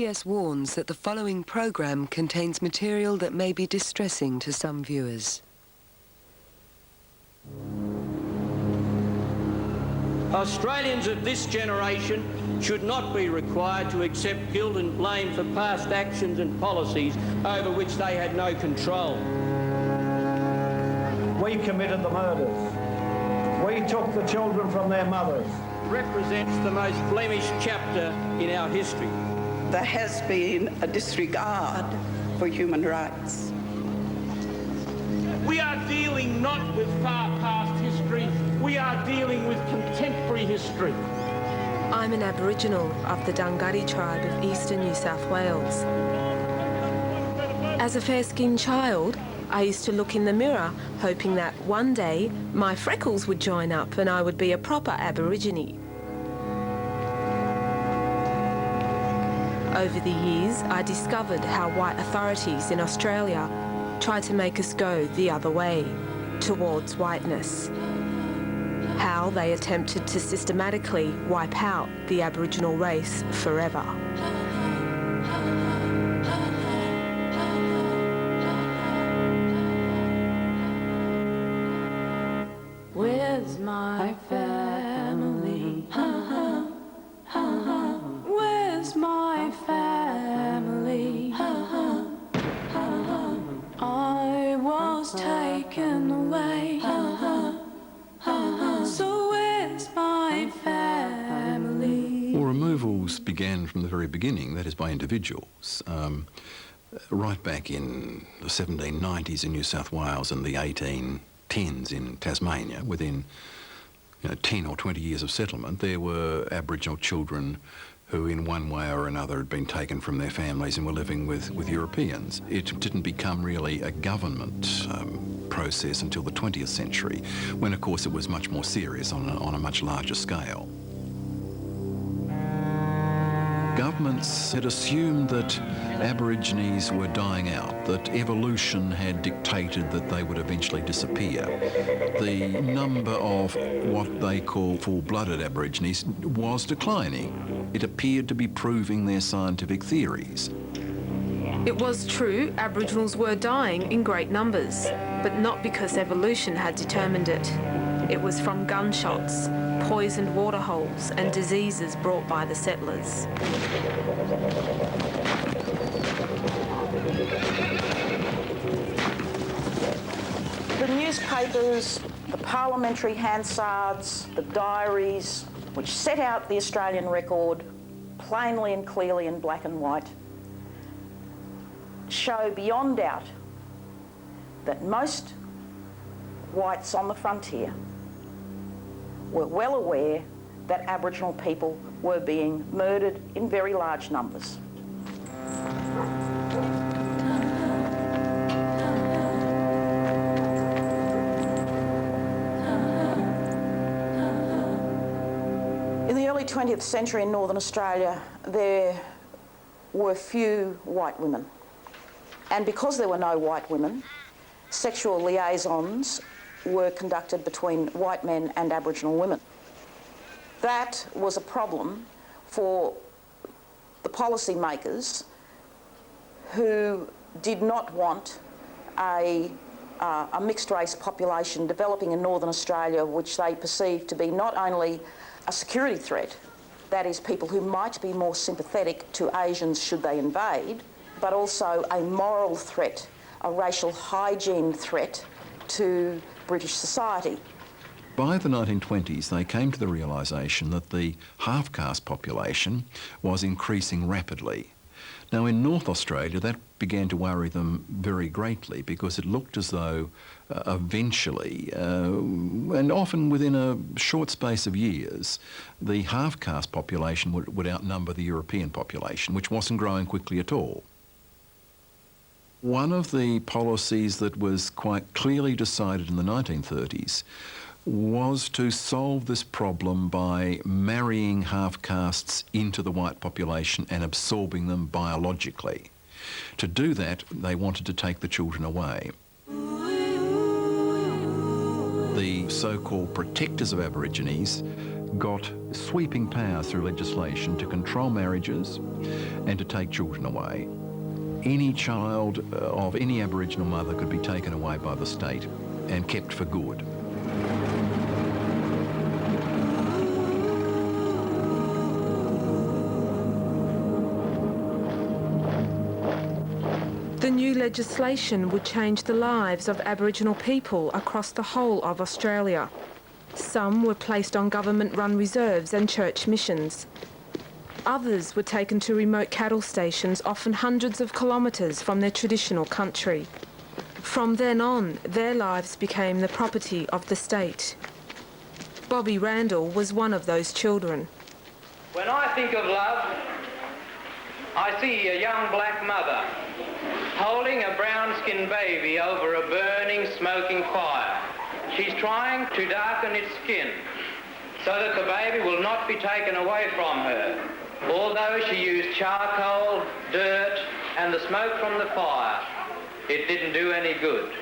PBS warns that the following programme contains material that may be distressing to some viewers. Australians of this generation should not be required to accept guilt and blame for past actions and policies over which they had no control. We committed the murders. We took the children from their mothers. Represents the most blemished chapter in our history. There has been a disregard for human rights. We are dealing not with far past history, we are dealing with contemporary history. I'm an Aboriginal of the Dunghutti tribe of eastern New South Wales. As a fair-skinned child, I used to look in the mirror, hoping that one day my freckles would join up and I would be a proper Aborigine. Over the years, I discovered how white authorities in Australia tried to make us go the other way, towards whiteness. How they attempted to systematically wipe out the Aboriginal race forever. Where's my family? Where's my family? I was taken away. So where's my family? Well, removals began from the very beginning, that is by individuals. Right back in the 1790s in New South Wales and the 1810s in Tasmania, within 10 or 20 years of settlement, there were Aboriginal children who in one way or another had been taken from their families and were living with Europeans. It didn't become really a government process until the 20th century, when of course it was much more serious on a much larger scale. Governments had assumed that Aborigines were dying out, that evolution had dictated that they would eventually disappear. The number of what they call full-blooded Aborigines was declining. It appeared to be proving their scientific theories. It was true, Aboriginals were dying in great numbers, but not because evolution had determined it. It was from gunshots, poisoned waterholes and diseases brought by the settlers. The newspapers, the parliamentary Hansards, the diaries, which set out the Australian record plainly and clearly in black and white, show beyond doubt that most whites on the frontier were well aware that Aboriginal people were being murdered in very large numbers. In the early 20th century in Northern Australia, there were few white women. And because there were no white women, sexual liaisons were conducted between white men and Aboriginal women. That was a problem for the policymakers who did not want a mixed-race population developing in Northern Australia, which they perceived to be not only a security threat, that is, people who might be more sympathetic to Asians should they invade, but also a moral threat, a racial hygiene threat to British society. By the 1920s, they came to the realisation that the half-caste population was increasing rapidly. Now, in North Australia, that began to worry them very greatly because it looked as though eventually, and often within a short space of years, the half-caste population would outnumber the European population, which wasn't growing quickly at all. One of the policies that was quite clearly decided in the 1930s was to solve this problem by marrying half-castes into the white population and absorbing them biologically. To do that, they wanted to take the children away. The so-called protectors of Aborigines got sweeping powers through legislation to control marriages and to take children away. Any child of any Aboriginal mother could be taken away by the state and kept for good. The new legislation would change the lives of Aboriginal people across the whole of Australia. Some were placed on government-run reserves and church missions. Others were taken to remote cattle stations, often hundreds of kilometres from their traditional country. From then on, their lives became the property of the state. Bobby Randall was one of those children. When I think of love, I see a young black mother holding a brown-skinned baby over a burning, smoking fire. She's trying to darken its skin so that the baby will not be taken away from her. Although she used charcoal, dirt, and the smoke from the fire, it didn't do any good.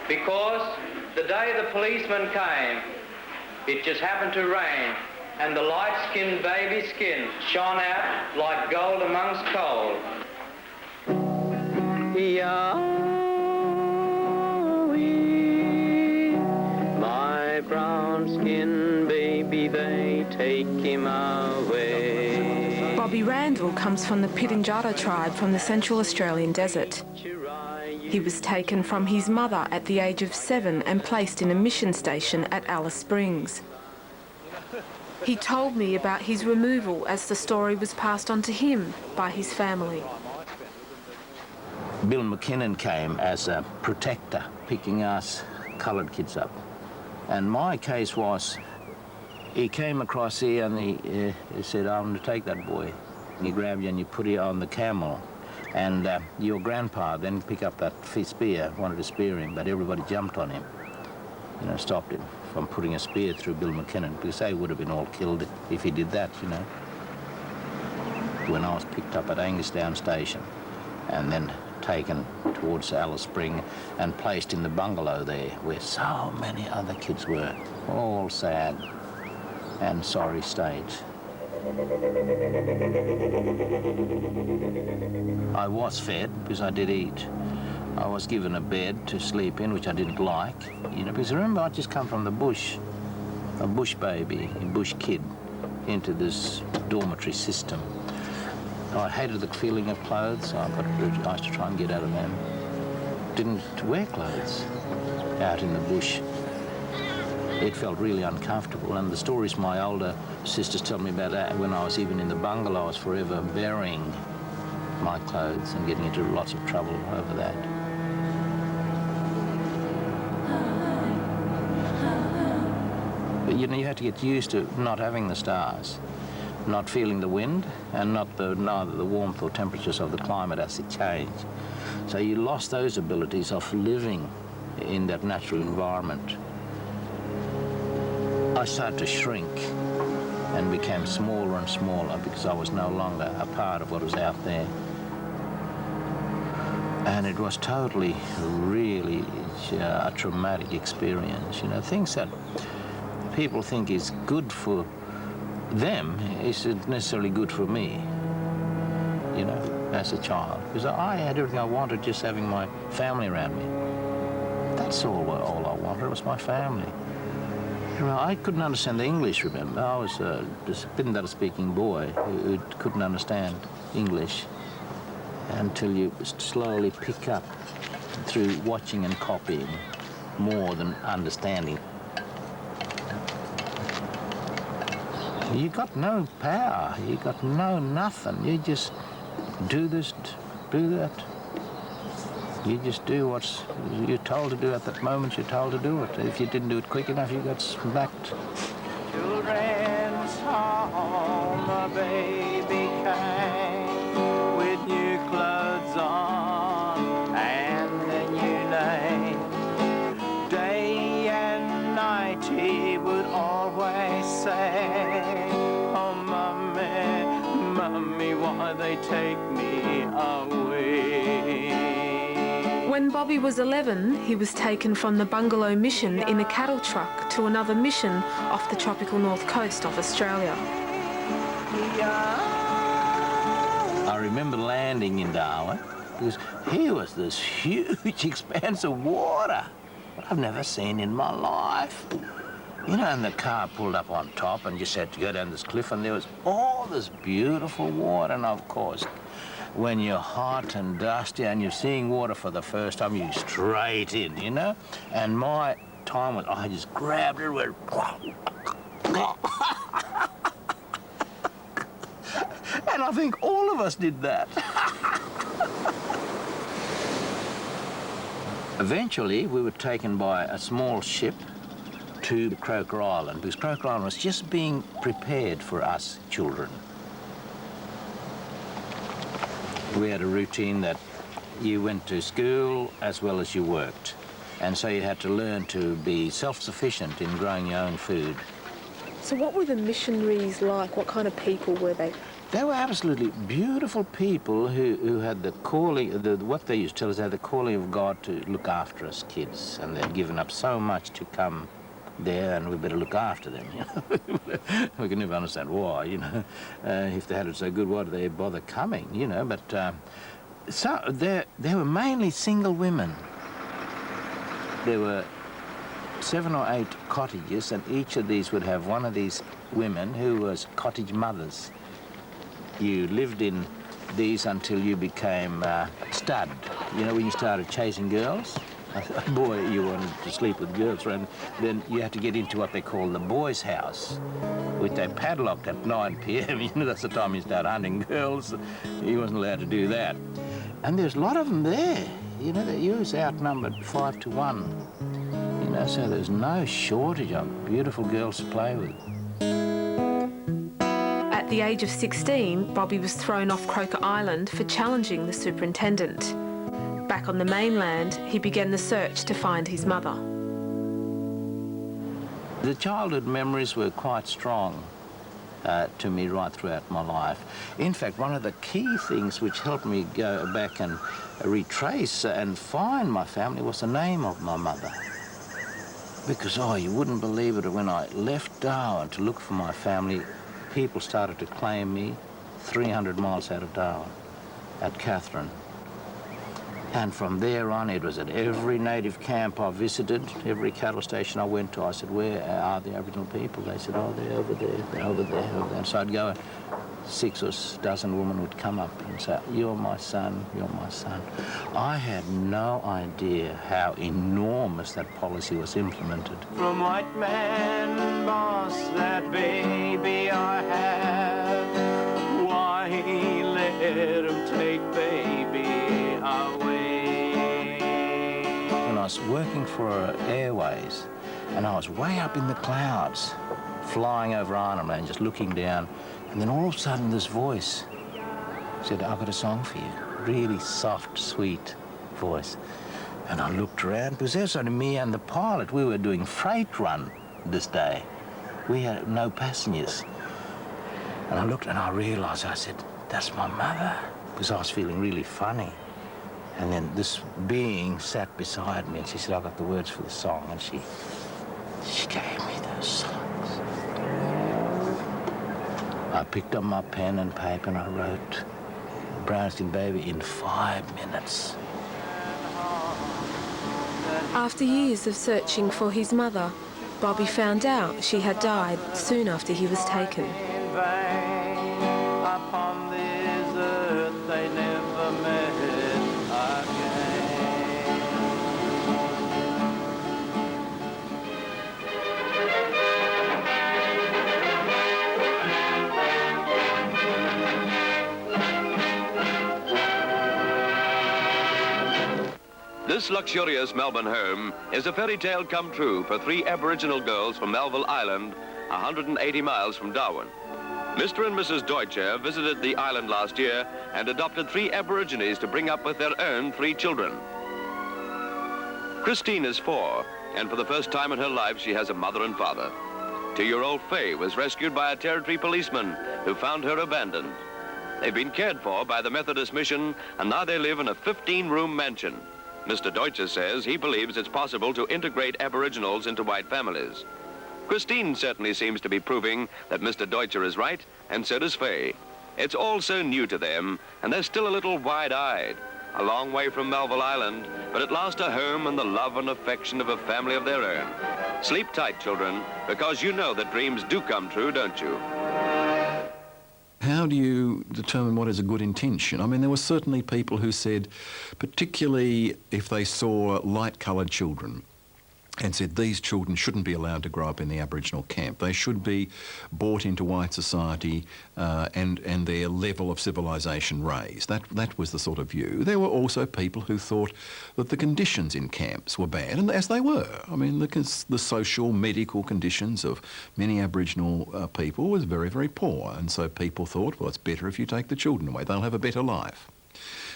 Because the day the policeman came, it just happened to rain, and the light-skinned baby skin shone out like gold amongst coal. My brown-skinned baby, they take him away. Bobby Randall comes from the Pitjantjatjara tribe from the Central Australian desert. He was taken from his mother at the age of 7 and placed in a mission station at Alice Springs. He told me about his removal as the story was passed on to him by his family. Bill McKinnon came as a protector, picking us coloured kids up. And my case was, he came across here and he said, I'm going to take that boy. And he grabbed you and you put it on the camel. And your grandpa then picked up that spear, wanted to spear him, but everybody jumped on him, you know, stopped him from putting a spear through Bill McKinnon, because they would have been all killed if he did that, you know. When I was picked up at Angusdown Station and then taken towards Alice Spring and placed in the bungalow there, where so many other kids were, all sad and sorry states. I was fed because I did eat. I was given a bed to sleep in, which I didn't like, you know, because remember, I'd just come from the bush, a bush baby, a bush kid, into this dormitory system. I hated the feeling of clothes, so I used to try and get out of them. Didn't wear clothes out in the bush. It felt really uncomfortable, and the stories my older sisters tell me about that, when I was even in the bungalow, I was forever burying my clothes and getting into lots of trouble over that. But you know, you had to get used to not having the stars, not feeling the wind, and neither the warmth or temperatures of the climate as it changed. So you lost those abilities of living in that natural environment. I started to shrink and became smaller and smaller because I was no longer a part of what was out there. And it was totally, really a traumatic experience. You know, things that people think is good for them isn't necessarily good for me, you know, as a child. Because I had everything I wanted, just having my family around me. That's all I wanted, was my family. You know, I couldn't understand the English, remember. I was a Pindal-speaking boy who couldn't understand English until you slowly pick up through watching and copying more than understanding. You got no power, you got no nothing. You just do this, do that. You just do what you're told to do at that moment. You're told to do it. If you didn't do it quick enough, you got smacked. Children's home, a baby came with new clothes on and a new name. Day and night he would always say, oh, Mummy, why they take me away? When Bobby was 11, he was taken from the bungalow mission in a cattle truck to another mission off the tropical north coast of Australia. I remember landing in Darwin because here was this huge expanse of water I've never seen in my life. You know, and the car pulled up on top and just had to go down this cliff, and there was all this beautiful water. And of course, when you're hot and dusty and you're seeing water for the first time, you're straight in, you know? And my time was, I just grabbed it, went, and I think all of us did that. Eventually, we were taken by a small ship to Croker Island, because Croker Island was just being prepared for us children. We had a routine that you went to school as well as you worked, and so you had to learn to be self-sufficient in growing your own food. So what were the missionaries like? What kind of people were they? They were absolutely beautiful people who had the calling, what they used to tell us, they had the calling of God to look after us kids, and they'd given up so much to come there, and we better look after them, you know. We can never understand why, you know. If they had it so good, why did they bother coming, you know? But so they were mainly single women. There were 7 or 8 cottages, and each of these would have one of these women who was cottage mothers. You lived in these until you became stud. You know, when you started chasing girls, boy, you wanted to sleep with girls, and then you had to get into what they call the boys' house, which they padlocked at 9 p.m. You know, that's the time you start hunting girls. You wasn't allowed to do that. And there's a lot of them there. You know, you was outnumbered 5 to 1. You know, so there's no shortage of beautiful girls to play with. At the age of 16, Bobby was thrown off Croker Island for challenging the superintendent. Back on the mainland, he began the search to find his mother. The childhood memories were quite strong to me right throughout my life. In fact, one of the key things which helped me go back and retrace and find my family was the name of my mother. Because, oh, you wouldn't believe it, when I left Darwin to look for my family, people started to claim me 300 miles out of Darwin, at Katherine. And from there on, it was at every native camp I visited, every cattle station I went to, I said, where are the Aboriginal people? They said, oh, they're over there, they're over there, over there. And so I'd go, and 6 or 7 women would come up and say, you're my son, you're my son. I had no idea how enormous that policy was implemented. From white man, boss, that baby I have, why let him take baby away? When I was working for Airways, and I was way up in the clouds, flying over Arnhem Land, just looking down, and then all of a sudden this voice said, I've got a song for you. Really soft, sweet voice. And I looked around, because there was only me and the pilot. We were doing freight run this day. We had no passengers. And I looked and I realized, I said, that's my mother, because I was feeling really funny. And then this being sat beside me, and she said, I've got the words for the song, and she gave me those songs. I picked up my pen and paper and I wrote Brownskin Baby in 5 minutes. After years of searching for his mother, Bobby found out she had died soon after he was taken. Upon this earth they never met again. This luxurious Melbourne home is a fairy tale come true for 3 Aboriginal girls from Melville Island, 180 miles from Darwin. Mr. and Mrs. Deutscher visited the island last year and adopted 3 Aborigines to bring up with their own 3 children. Christine is 4, and for the first time in her life, she has a mother and father. 2-year-old Faye was rescued by a territory policeman who found her abandoned. They've been cared for by the Methodist Mission, and now they live in a 15-room mansion. Mr. Deutscher says he believes it's possible to integrate Aboriginals into white families. Christine certainly seems to be proving that Mr. Deutscher is right, and so does Faye. It's all so new to them, and they're still a little wide-eyed. A long way from Melville Island, but at last a home and the love and affection of a family of their own. Sleep tight, children, because you know that dreams do come true, don't you? How do you determine what is a good intention? I mean, there were certainly people who said, particularly if they saw light-coloured children, and said these children shouldn't be allowed to grow up in the Aboriginal camp. They should be brought into white society and their level of civilisation raised. That was the sort of view. There were also people who thought that the conditions in camps were bad, and as they were. I mean, the social, medical conditions of many Aboriginal people was very, very poor, and so people thought, well, it's better if you take the children away. They'll have a better life.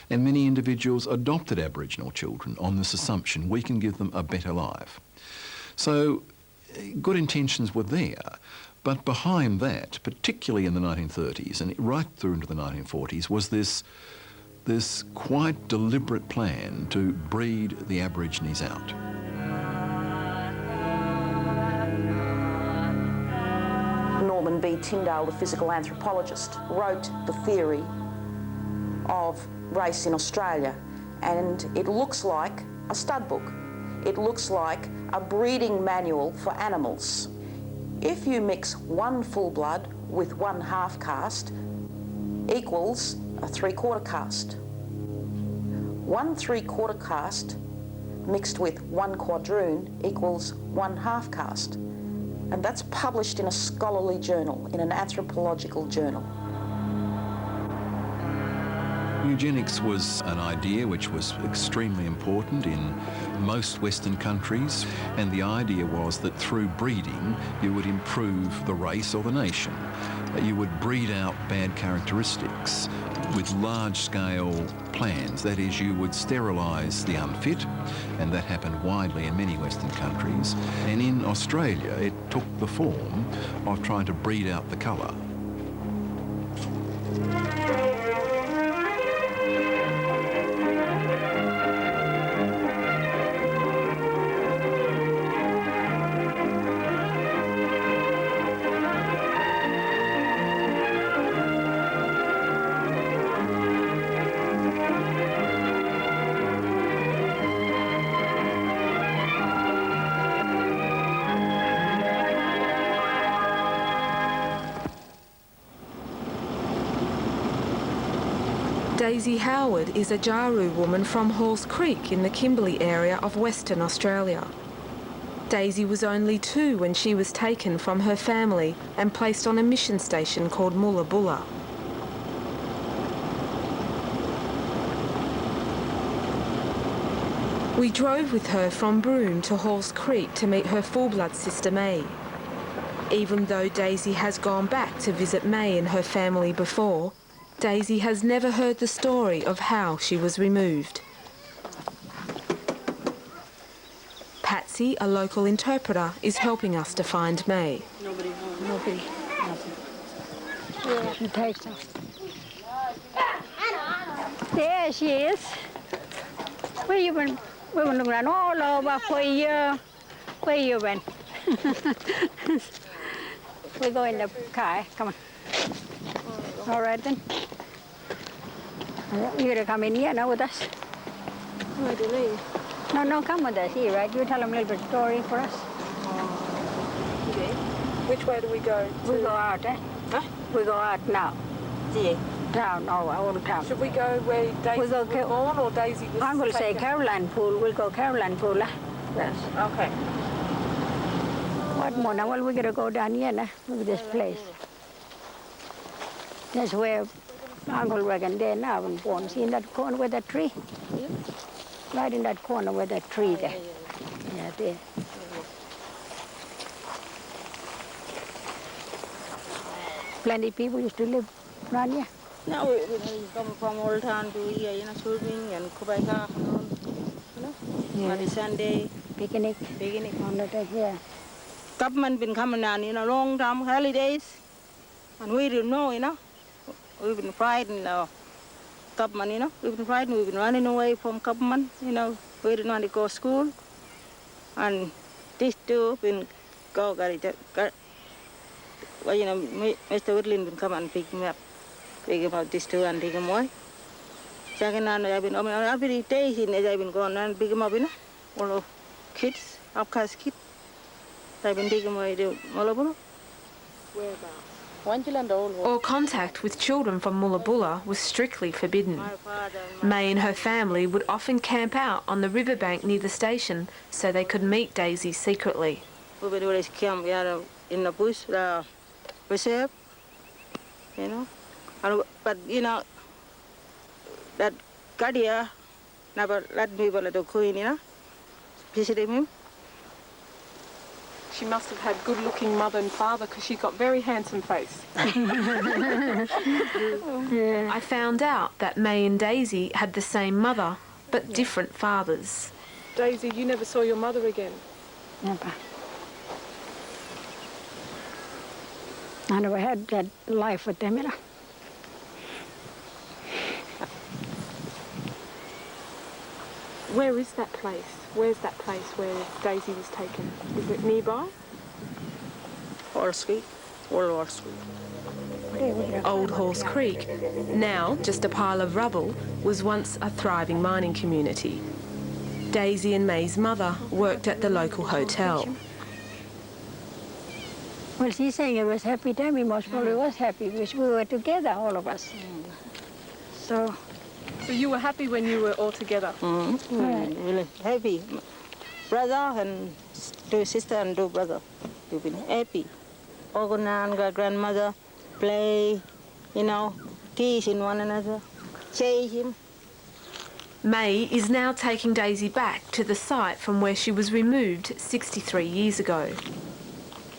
And many individuals adopted Aboriginal children on this assumption we can give them a better life. So good intentions were there, but behind that, particularly in the 1930s and right through into the 1940s, was this quite deliberate plan to breed the Aborigines out. Norman B. Tyndale, the physical anthropologist, wrote the theory of race in Australia, and it looks like a stud book. It looks like a breeding manual for animals. If you mix one full blood with one half caste equals a 3/4 caste. 1 3/4 caste mixed with 1 quadroon equals 1 half caste. And that's published in a scholarly journal, in an anthropological journal. Eugenics was an idea which was extremely important in most Western countries, and the idea was that through breeding you would improve the race or the nation. You would breed out bad characteristics with large-scale plans. That is, you would sterilise the unfit, and that happened widely in many Western countries. And in Australia it took the form of trying to breed out the colour. Daisy Howard is a Jaru woman from Halls Creek in the Kimberley area of Western Australia. Daisy was only 2 when she was taken from her family and placed on a mission station called Mullabulla. We drove with her from Broome to Halls Creek to meet her full-blood sister May. Even though Daisy has gone back to visit May and her family before, Daisy has never heard the story of how she was removed. Patsy, a local interpreter, is helping us to find May. Nobody. Nothing. Yeah, she takes her. There she is. We've been running all over for a year. Where you went? We go in the car. Come on. All right then. You're gonna come in here now with us? Where do you leave? No, come with us here, right? You tell them a little bit story for us. Okay. Which way do we go? We go out, eh? Huh? We go out now. Yeah. Town, our old town. Should we go where Daisy was born or Daisy was I'm going to say Caroline Pool. We'll go Caroline Pool, eh? Yes. Okay. What more now? Well, we're going to go down here now. Look at this place. That's where Uncle Regan there now was born. See in that corner where that tree? Yeah. Right in that corner where that tree there. Yeah, there. Plenty of people used to live around here. No, we come from Old Town to here, you know, swimming and Kubaika, you know, Yeah. on a Sunday. Picnic. On the deck, yeah. Government been coming down, you know, long time holidays, and we didn't know, you know. We've been fighting government, you know. We've been fighting, we've been running away from government, you know. we didn't want to go to school. And these two been go, well, you know, Mr. Woodland will come and pick him up these two and take him away. Second, I've been, every day I've been going and pick him up, you know, all the kids, upcast kids. I've been taking away to Mullabula. All contact with children from Mullabula was strictly forbidden. May and her family would often camp out on the riverbank near the station so they could meet Daisy secretly. We would always camp in the bush, reserve, you know. But, you know, that Gadia never let me go to Queen, you know, visit him. She must have had good-looking mother and father because she got very handsome face. I found out that May and Daisy had the same mother, but different fathers. Daisy, you never saw your mother again? Never. I never had that life with them, you know. Where is that place? Where's that place where Daisy was taken? Is it nearby? Horse Creek, Old Horse Creek. Old Horse Creek, now just a pile of rubble, was once a thriving mining community. Daisy and May's mother worked at the local hotel. Well, she's saying it was happy time. He most probably was happy because we were together, all of us. So you were happy when you were all together? Really happy. Brother and two sister and two brother. We've been happy. Organize, grandmother, play, you know, teasing one another, chase him. May is now taking Daisy back to the site from where she was removed 63 years ago.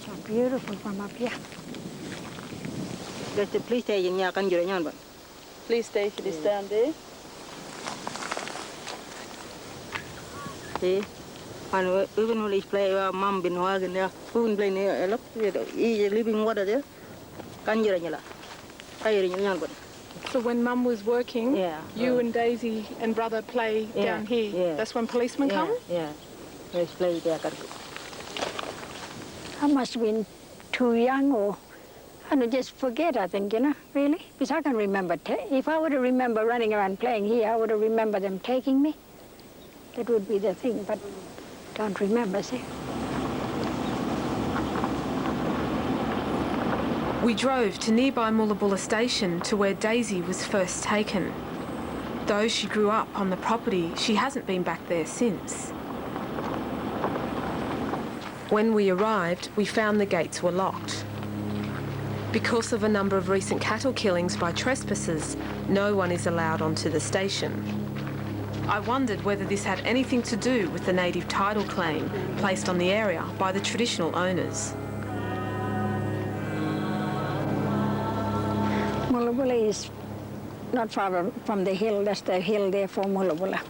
So beautiful from up here. There's the police station here, can you remember? Police station is down there. See? And even when he play, mom been working there. Who been playing here? Look, he's living water there. Can you remember? So when Mum was working, you and Daisy and brother play down here. Yeah. That's when policemen come? Yeah. They play there. I must have been too young or I just forget, I think, you know, really. Because I can remember, if I would have remembered running around playing here, I would have remembered them taking me. That would be the thing, but don't remember, see. We drove to nearby Mullabula station to where Daisy was first taken. Though she grew up on the property, she hasn't been back there since. When we arrived, we found the gates were locked. Because of a number of recent cattle killings by trespassers, no one is allowed onto the station. I wondered whether this had anything to do with the native title claim placed on the area by the traditional owners. Mullabula is not far from the hill. That's the hill there for Mullabula.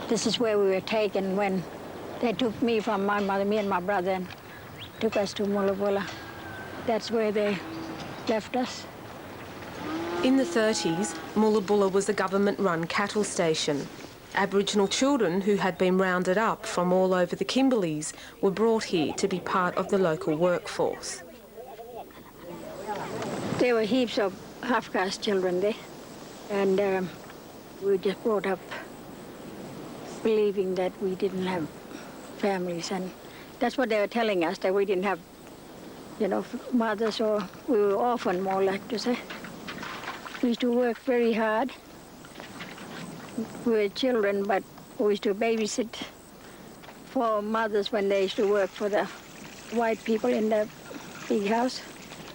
This is where we were taken when they took me from my mother, me and my brother, and took us to Mullabula. That's where they left us. In the 30s, Mullabula was a government-run cattle station. Aboriginal children who had been rounded up from all over the Kimberleys were brought here to be part of the local workforce. There were heaps of half-caste children there, and we were just brought up believing that we didn't have families, and that's what they were telling us, that we didn't have, you know, mothers, or we were orphaned, more like to say. We used to work very hard. We were children, but we used to babysit for mothers when they used to work for the white people in the big house.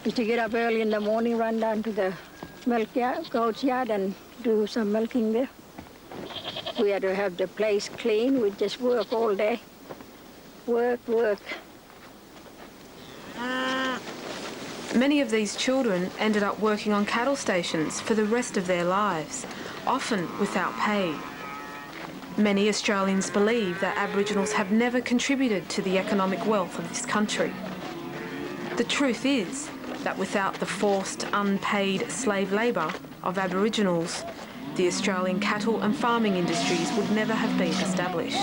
We used to get up early in the morning, run down to the goat's yard and do some milking there. We had to have the place clean. We'd just work all day. Work. Many of these children ended up working on cattle stations for the rest of their lives, often without pay. Many Australians believe that Aboriginals have never contributed to the economic wealth of this country. The truth is that without the forced, unpaid slave labour of Aboriginals, the Australian cattle and farming industries would never have been established.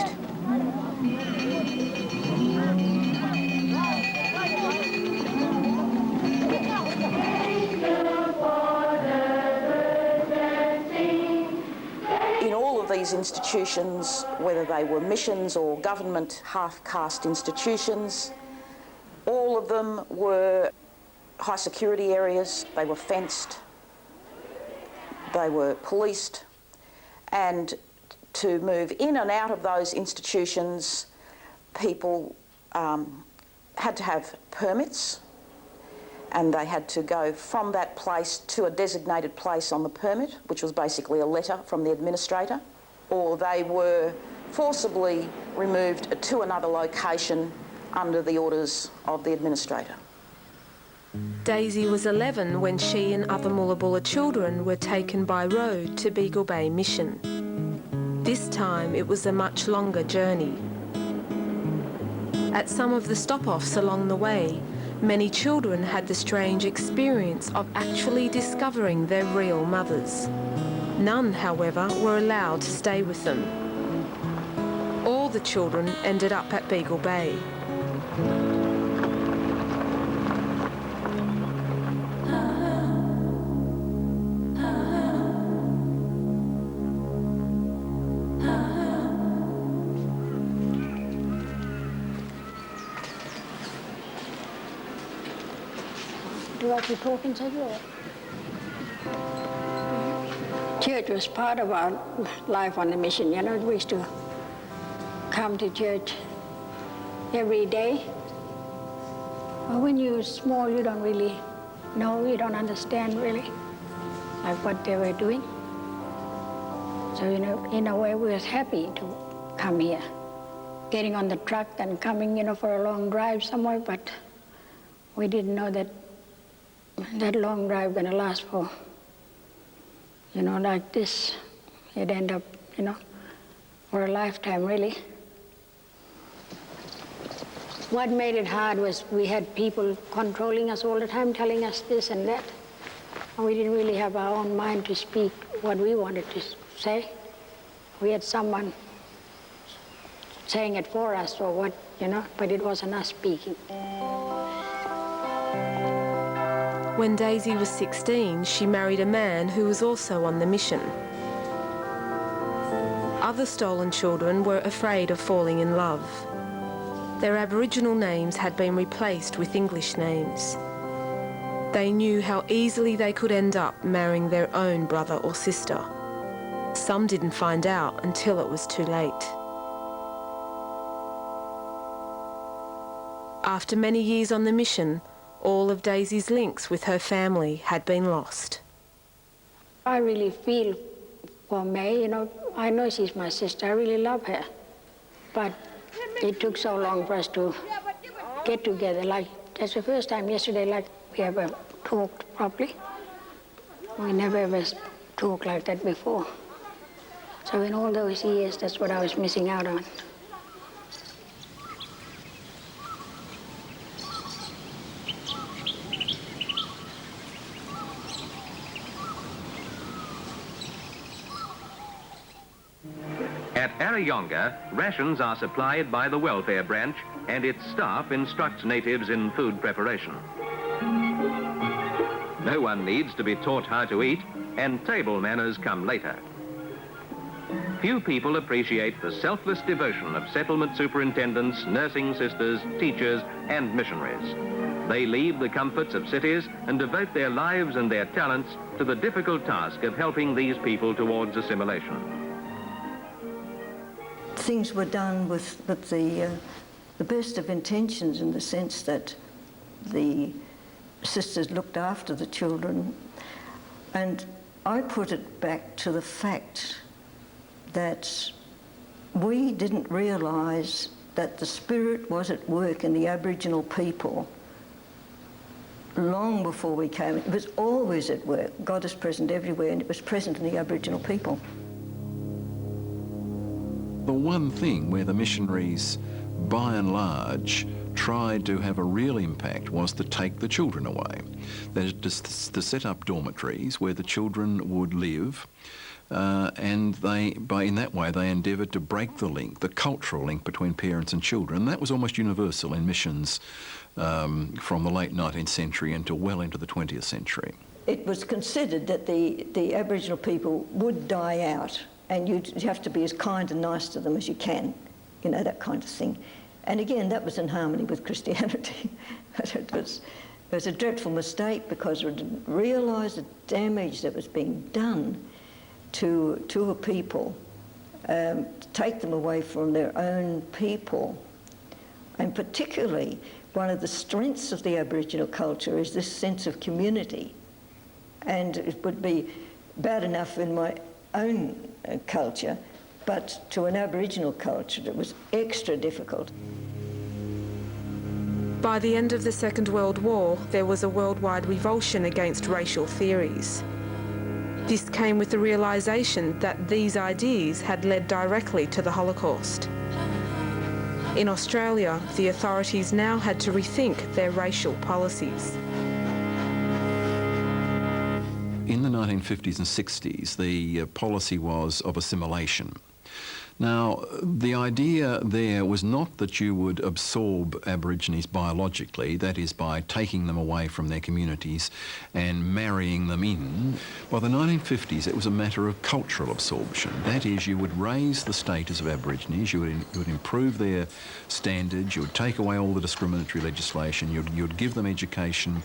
In all of these institutions, whether they were missions or government half-caste institutions, all of them were high security areas. They were fenced, they were policed, and to move in and out of those institutions, people had to have permits, and they had to go from that place to a designated place on the permit, which was basically a letter from the administrator, or they were forcibly removed to another location under the orders of the administrator. Daisy was 11 when she and other Mullabulla children were taken by road to Beagle Bay Mission. This time it was a much longer journey. At some of the stop-offs along the way, many children had the strange experience of actually discovering their real mothers. None, however, were allowed to stay with them. All the children ended up at Beagle Bay. Do I keep talking to you? Church was part of our life on the mission. You know, we used to come to church every day. But when you're small, you don't really know, you don't understand really, like what they were doing. So, you know, in a way, we was happy to come here. Getting on the truck and coming, you know, for a long drive somewhere, but we didn't know that that long drive gonna last for, you know, like this. It end up, you know, for a lifetime, really. What made it hard was we had people controlling us all the time, telling us this and that. And we didn't really have our own mind to speak what we wanted to say. We had someone saying it for us or what, you know, but it wasn't us speaking. When Daisy was 16, she married a man who was also on the mission. Other stolen children were afraid of falling in love. Their Aboriginal names had been replaced with English names. They knew how easily they could end up marrying their own brother or sister. Some didn't find out until it was too late. After many years on the mission, all of Daisy's links with her family had been lost. I really feel for May, you know, I know she's my sister, I really love her. But it took so long for us to get together. Like, that's the first time yesterday, like, we ever talked properly. We never ever talked like that before. So in all those years, that's what I was missing out on. At Arayonga, rations are supplied by the welfare branch and its staff instructs natives in food preparation. No one needs to be taught how to eat, and table manners come later. Few people appreciate the selfless devotion of settlement superintendents, nursing sisters, teachers, and missionaries. They leave the comforts of cities and devote their lives and their talents to the difficult task of helping these people towards assimilation. Things were done with the best of intentions, in the sense that the sisters looked after the children. And I put it back to the fact that we didn't realise that the Spirit was at work in the Aboriginal people long before we came. It was always at work. God is present everywhere, and it was present in the Aboriginal people. The one thing where the missionaries, by and large, tried to have a real impact was to take the children away. That is, to set up dormitories where the children would live and in that way they endeavoured to break the link, the cultural link between parents and children. And that was almost universal in missions from the late 19th century until well into the 20th century. It was considered that the Aboriginal people would die out, and you'd have to be as kind and nice to them as you can, you know, that kind of thing. And again, that was in harmony with Christianity. But it was a dreadful mistake, because we didn't realise the damage that was being done to a people, to take them away from their own people. And particularly, one of the strengths of the Aboriginal culture is this sense of community. And it would be bad enough in my own culture, but to an Aboriginal culture it was extra difficult. By the end of the Second World War, there was a worldwide revulsion against racial theories. This came with the realisation that these ideas had led directly to the Holocaust. In Australia, the authorities now had to rethink their racial policies. In the 1950s and 60s, the policy was of assimilation. Now, the idea there was not that you would absorb Aborigines biologically, that is by taking them away from their communities and marrying them in. By the 1950s, it was a matter of cultural absorption. That is, you would raise the status of Aborigines, you would improve their standards, you would take away all the discriminatory legislation, you would give them education,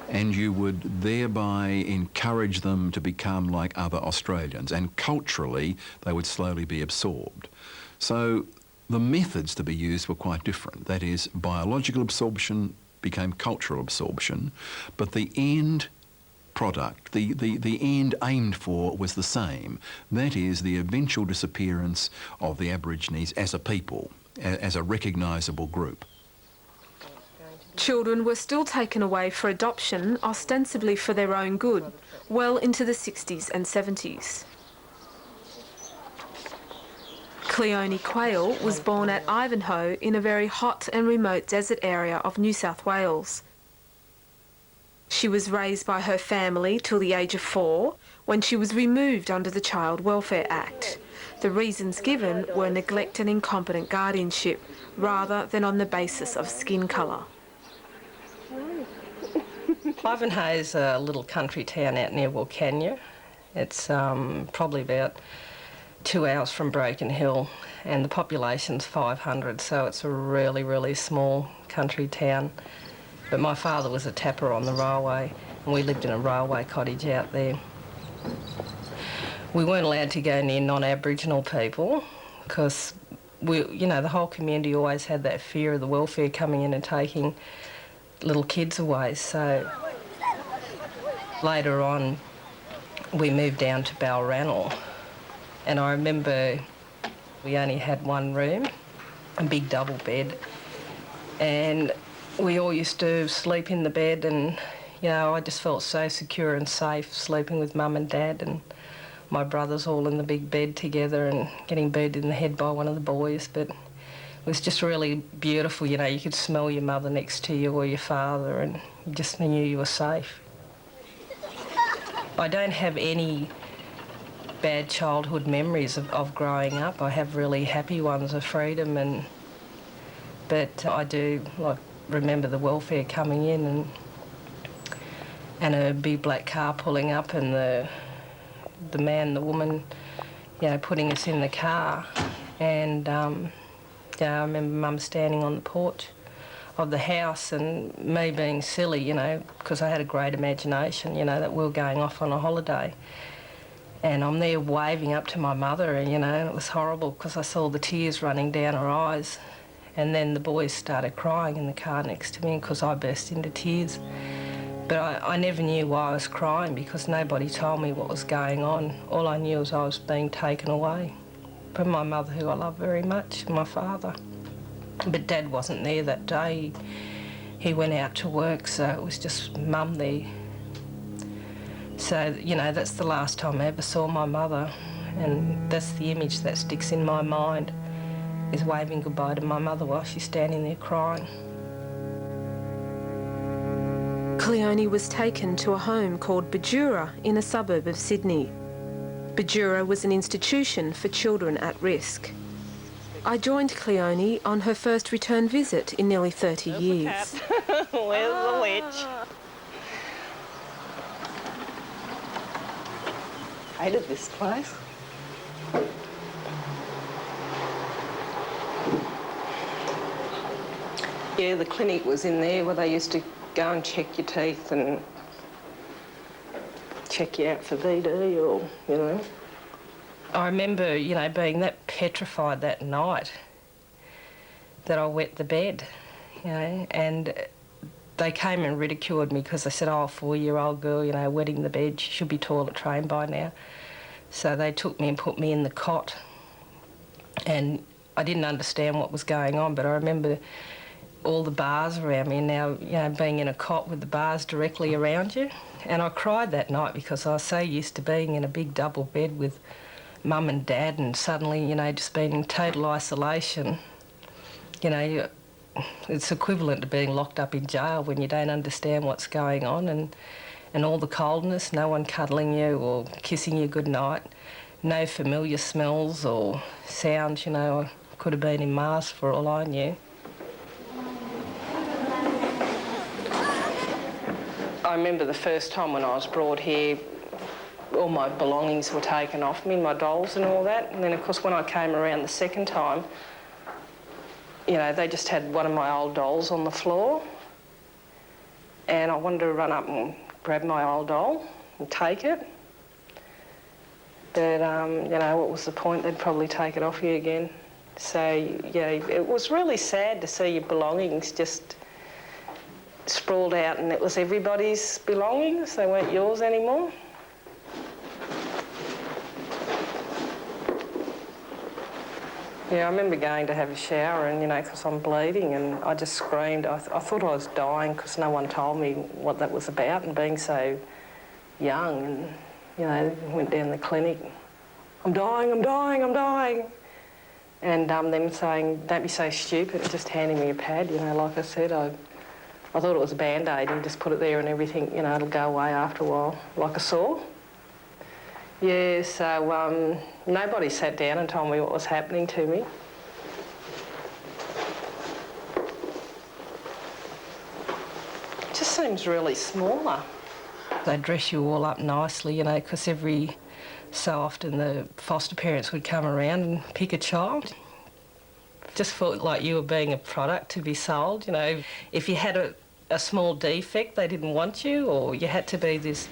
and you would thereby encourage them to become like other Australians, and culturally they would slowly be absorbed. So the methods to be used were quite different. That is, biological absorption became cultural absorption, but the end product, the end aimed for was the same. That is, the eventual disappearance of the Aborigines as a people, as a recognisable group. Children were still taken away for adoption, ostensibly for their own good, well into the 60s and 70s. Cleone Quayle was born at Ivanhoe in a very hot and remote desert area of New South Wales. She was raised by her family till the age of 4, when she was removed under the Child Welfare Act. The reasons given were neglect and incompetent guardianship, rather than on the basis of skin colour. Ivanhoe is a little country town out near Wilcannia. It's probably about 2 hours from Broken Hill, and the population's 500, so it's a really, really small country town. But my father was a tapper on the railway, and we lived in a railway cottage out there. We weren't allowed to go near non-Aboriginal people, because the whole community always had that fear of the welfare coming in and taking little kids away. So later on, we moved down to Balranald, and I remember we only had one room, a big double bed, and we all used to sleep in the bed, and I just felt so secure and safe sleeping with Mum and Dad and my brothers all in the big bed together and getting beat in the head by one of the boys. But it was just really beautiful, you could smell your mother next to you or your father, and you just knew you were safe. I don't have any bad childhood memories of growing up. I have really happy ones of freedom, but I do remember the welfare coming in and a big black car pulling up, and the man, the woman, putting us in the car, and I remember Mum standing on the porch of the house and me being silly, because I had a great imagination, that we were going off on a holiday. And I'm there waving up to my mother, and, it was horrible because I saw the tears running down her eyes. And then the boys started crying in the car next to me because I burst into tears. But I never knew why I was crying, because nobody told me what was going on. All I knew was I was being taken away from my mother, who I love very much, and my father. But Dad wasn't there that day. He went out to work, so it was just Mum there. So, that's the last time I ever saw my mother, and that's the image that sticks in my mind, is waving goodbye to my mother while she's standing there crying. Cleone was taken to a home called Bajura in a suburb of Sydney. Bajura was an institution for children at risk. I joined Cleone on her first return visit in nearly 30 years. Where's the witch? Hated this place. Yeah, the clinic was in there where they used to go and check your teeth and check you out for VD or, you know. I remember, you know, being that petrified that night that I wet the bed, you know, and they came and ridiculed me because they said, oh, a 4-year-old girl, you know, wetting the bed, she should be toilet trained by now. So they took me and put me in the cot, and I didn't understand what was going on, but I remember all the bars around me, and now, you know, being in a cot with the bars directly around you. And I cried that night because I was so used to being in a big double bed with mum and dad, and suddenly, you know, just being in total isolation. You know, it's equivalent to being locked up in jail when you don't understand what's going on, and all the coldness, no one cuddling you or kissing you goodnight, no familiar smells or sounds, you know. I could have been in Mars for all I knew. I remember the first time when I was brought here, all my belongings were taken off me, my dolls and all that. And then, of course, when I came around the second time, you know, they just had one of my old dolls on the floor. And I wanted to run up and grab my old doll and take it. But, you know, what was the point? They'd probably take it off you again. So, yeah, it was really sad to see your belongings just sprawled out, and it was everybody's belongings. They weren't yours anymore. Yeah, I remember going to have a shower and, you know, because I'm bleeding, and I just screamed. I thought I was dying because no one told me what that was about, and being so young, and, you know, went down the clinic. I'm dying, I'm dying, I'm dying. And them saying, don't be so stupid, and just handing me a pad, you know, like I said, I thought it was a Band-Aid, and you just put it there and everything, you know, it'll go away after a while, like a sore. Yeah, so nobody sat down and told me what was happening to me. It just seems really smaller. They dress you all up nicely, you know, because every so often the foster parents would come around and pick a child. Just felt like you were being a product to be sold, you know. If you had a small defect, they didn't want you, or you had to be this,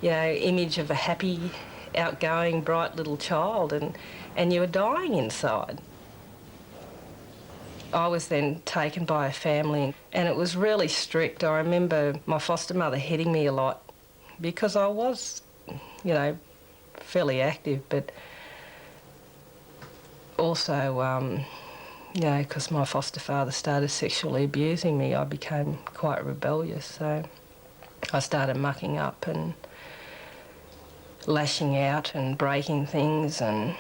you know, image of a happy, outgoing, bright little child, and you were dying inside. I was then taken by a family, and it was really strict. I remember my foster mother hitting me a lot because I was, you know, fairly active, but also, you know, because my foster father started sexually abusing me, I became quite rebellious. So I started mucking up and lashing out and breaking things, and,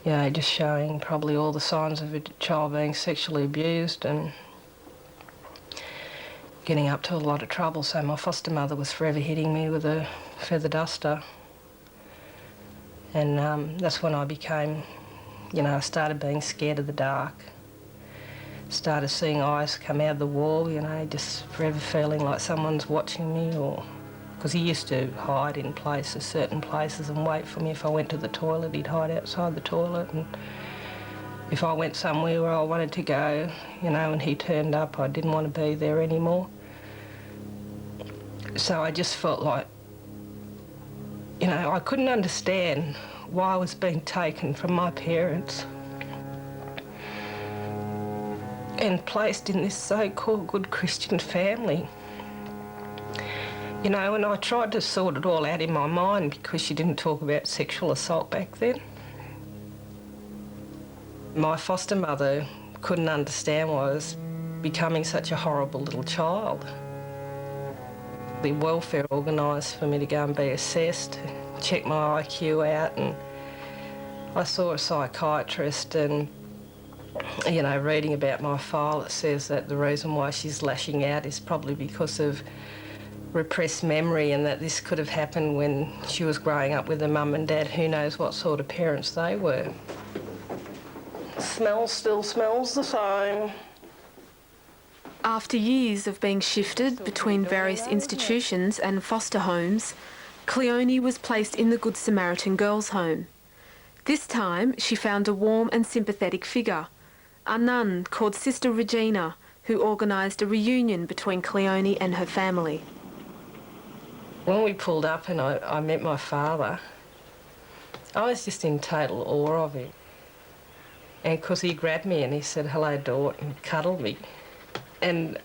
you know, just showing probably all the signs of a child being sexually abused and getting up to a lot of trouble. So my foster mother was forever hitting me with a feather duster. And that's when I became, you know, I started being scared of the dark. Started seeing eyes come out of the wall, you know, just forever feeling like someone's watching me, or... Because he used to hide in places, certain places, and wait for me. If I went to the toilet, he'd hide outside the toilet. And if I went somewhere where I wanted to go, you know, and he turned up, I didn't want to be there anymore. So I just felt like, you know, I couldn't understand why I was being taken from my parents and placed in this so-called good Christian family. You know, and I tried to sort it all out in my mind because you didn't talk about sexual assault back then. My foster mother couldn't understand why I was becoming such a horrible little child. The welfare organised for me to go and be assessed, check my IQ out, and I saw a psychiatrist, and, you know, reading about my file, it says that the reason why she's lashing out is probably because of repressed memory, and that this could have happened when she was growing up with her mum and dad. Who knows what sort of parents they were. Smell still smells the same. After years of being shifted between various institutions and foster homes, Cleone was placed in the Good Samaritan Girls' Home. This time, she found a warm and sympathetic figure, a nun called Sister Regina, who organised a reunion between Cleone and her family. When we pulled up and I met my father, I was just in total awe of him. And because he grabbed me and he said, "Hello, Dort," and cuddled me. And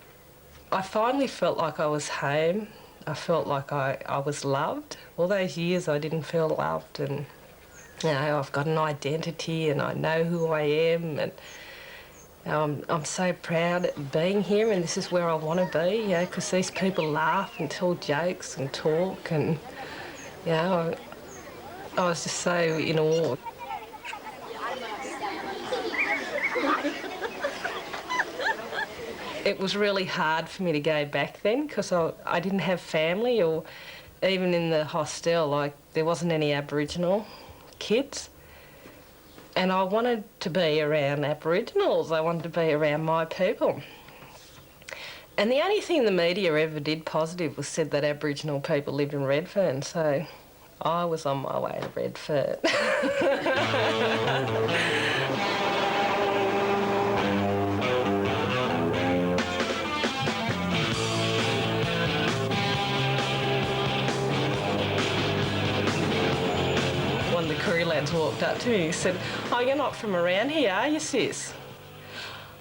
I finally felt like I was home. I felt like I was loved. All those years I didn't feel loved, and you know, I've got an identity and I know who I am, and I'm so proud of being here, and this is where I want to be, you know, because these people laugh and tell jokes and talk, and you know, I was just so in awe. It was really hard for me to go back then because I didn't have family, or even in the hostel, like, there wasn't any Aboriginal kids. And I wanted to be around Aboriginals. I wanted to be around my people. And the only thing the media ever did positive was said that Aboriginal people lived in Redfern, so I was on my way to Redfern. One of the Koori lads walked up to me and he said, "Oh, you're not from around here, are you, sis?"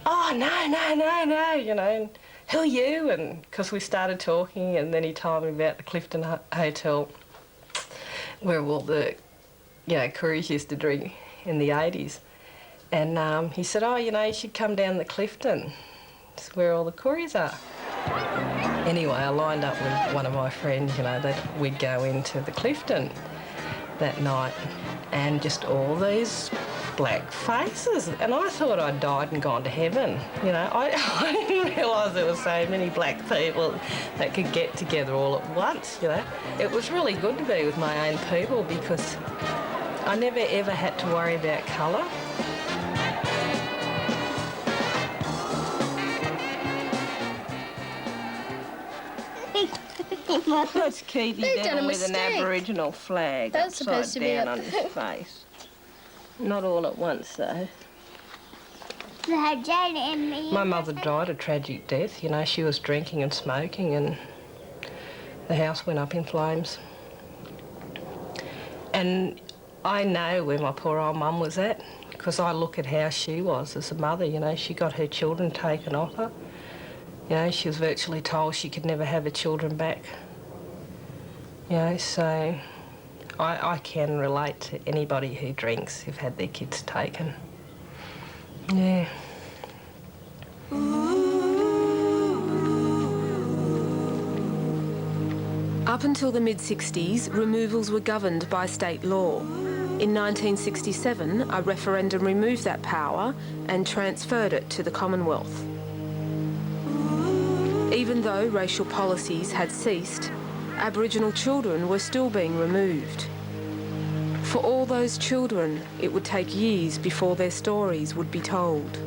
"Oh, no, you know, and who are you?" And because we started talking, and then he told me about the Clifton Hotel where all the, you know, Kooris used to drink in the 80s. And he said, "Oh, you know, you should come down to Clifton. It's where all the Kooris are." Anyway, I lined up with one of my friends, you know, that we'd go into the Clifton that night, and just all these black faces, and I thought I'd died and gone to heaven. You know, I didn't realise there were so many black people that could get together all at once, you know. It was really good to be with my own people because I never ever had to worry about colour. That's Keithy down with an Aboriginal flag upside down on his face. Not all at once, though. My mother died a tragic death. You know, she was drinking and smoking, and the house went up in flames. And I know where my poor old mum was at, because I look at how she was as a mother. You know, she got her children taken off her. You know, she was virtually told she could never have her children back. You know, so I can relate to anybody who drinks who've had their kids taken. Yeah. Up until the mid-60s, removals were governed by state law. In 1967, a referendum removed that power and transferred it to the Commonwealth. Even though racial policies had ceased, Aboriginal children were still being removed. For all those children, it would take years before their stories would be told.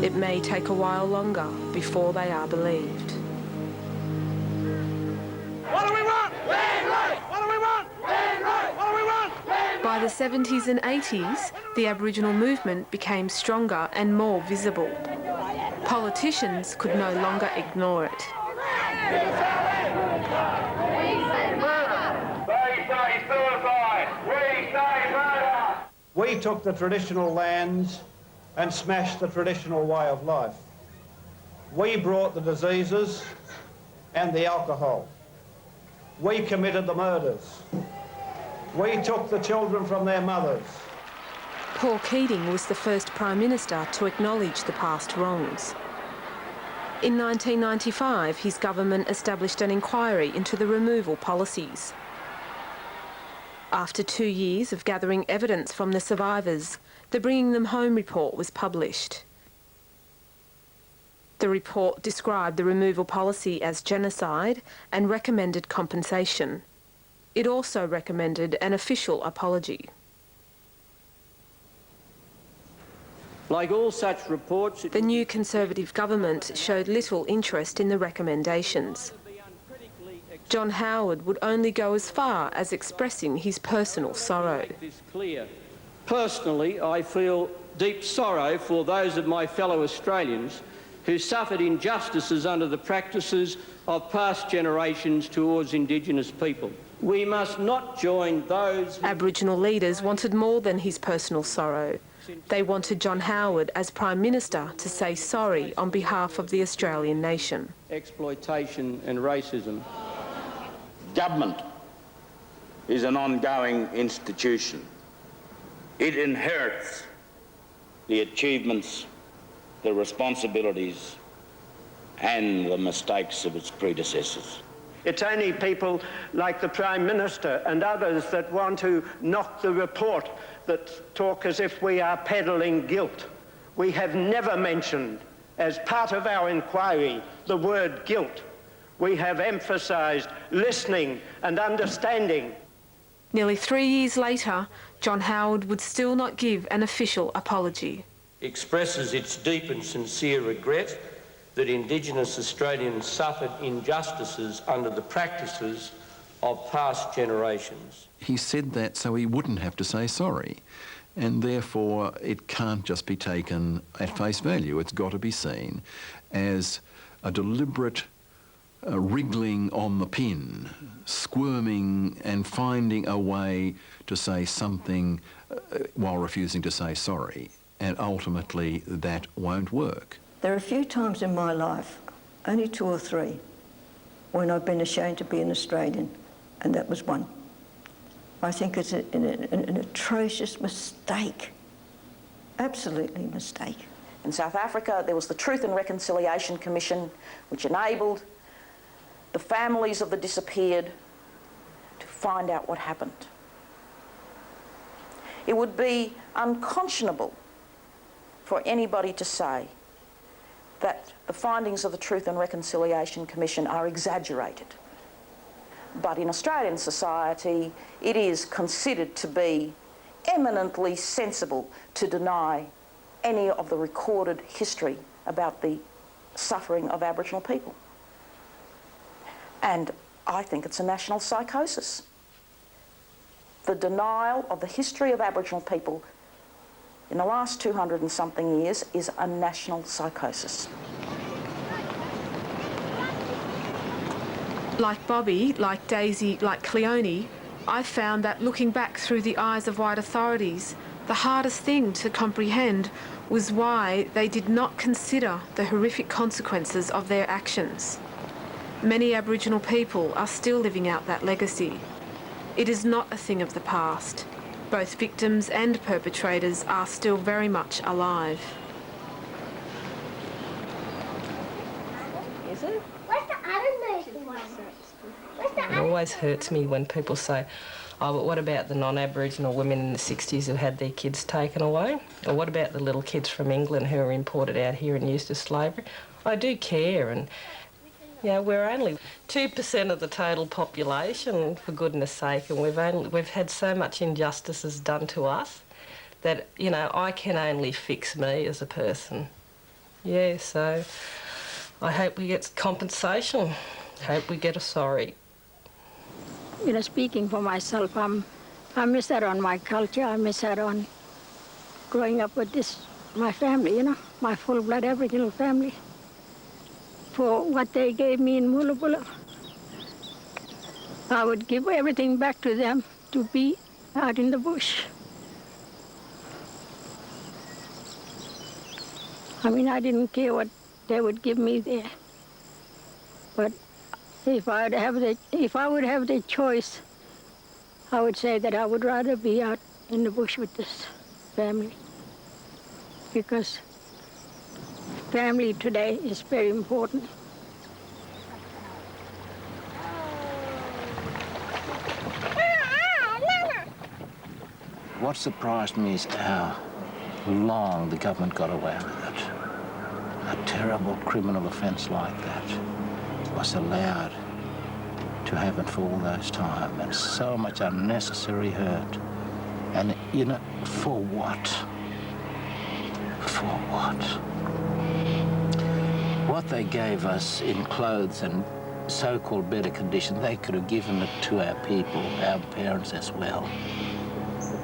It may take a while longer before they are believed. What do we want? Land right! What do we want? Land right! What do we want? Land By the 70s and 80s, the Aboriginal movement became stronger and more visible. Politicians could no longer ignore it. We took the traditional lands and smashed the traditional way of life. We brought the diseases and the alcohol. We committed the murders. We took the children from their mothers. Paul Keating was the first Prime Minister to acknowledge the past wrongs. In 1995, his government established an inquiry into the removal policies. After 2 years of gathering evidence from the survivors, the Bringing Them Home report was published. The report described the removal policy as genocide and recommended compensation. It also recommended an official apology. Like all such reports... The new Conservative government showed little interest in the recommendations. John Howard would only go as far as expressing his personal sorrow. Personally, I feel deep sorrow for those of my fellow Australians who suffered injustices under the practices of past generations towards Indigenous people. We must not join those... Aboriginal leaders wanted more than his personal sorrow. They wanted John Howard as Prime Minister to say sorry on behalf of the Australian nation. Exploitation and racism. Government is an ongoing institution. It inherits the achievements, the responsibilities and the mistakes of its predecessors. It's only people like the Prime Minister and others that want to knock the report that talk as if we are peddling guilt. We have never mentioned, as part of our inquiry, the word guilt. We have emphasised listening and understanding. Nearly 3 years later, John Howard would still not give an official apology. Expresses its deep and sincere regret that Indigenous Australians suffered injustices under the practices of past generations. He said that so he wouldn't have to say sorry, and therefore it can't just be taken at face value. It's got to be seen as a deliberate wriggling on the pin, squirming and finding a way to say something while refusing to say sorry, and ultimately that won't work. There are a few times in my life, only 2 or 3, when I've been ashamed to be an Australian, and that was one. I think it's an atrocious mistake, absolutely a mistake. In South Africa, there was the Truth and Reconciliation Commission, which enabled the families of the disappeared to find out what happened. It would be unconscionable for anybody to say that the findings of the Truth and Reconciliation Commission are exaggerated. But in Australian society, it is considered to be eminently sensible to deny any of the recorded history about the suffering of Aboriginal people. And I think it's a national psychosis. The denial of the history of Aboriginal people in the last 200 and something years is a national psychosis. Like Bobby, like Daisy, like Cleone, I found that looking back through the eyes of white authorities, the hardest thing to comprehend was why they did not consider the horrific consequences of their actions. Many Aboriginal people are still living out that legacy. It is not a thing of the past. Both victims and perpetrators are still very much alive. Is it? What's the other one? It always hurts me when people say, oh, but what about the non-Aboriginal women in the 60s who had their kids taken away? Or what about the little kids from England who were imported out here and used as slavery? I do care, and we're only 2% of the total population, for goodness sake, and we've had so much injustices done to us that, I can only fix me as a person. Yeah, so I hope we get compensation. Hope we get a sorry. Speaking for myself, I miss out on my culture. I miss out on growing up with my family, my full-blood Aboriginal family. For what they gave me in Mooloolaba, I would give everything back to them to be out in the bush. I didn't care what they would give me there. But if I would have the choice, I would say that I would rather be out in the bush with this family. Because family today is very important. What surprised me is how long the government got away with it. a terrible criminal offence like that was allowed to happen for all those time, and so much unnecessary hurt. And, you know, for what? For what? What they gave us in clothes and so-called better condition, they could have given it to our people, our parents as well,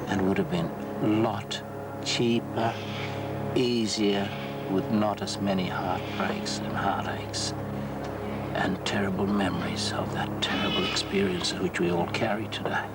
and would have been a lot cheaper, easier, with not as many heartbreaks and heartaches and terrible memories of that terrible experience which we all carry today.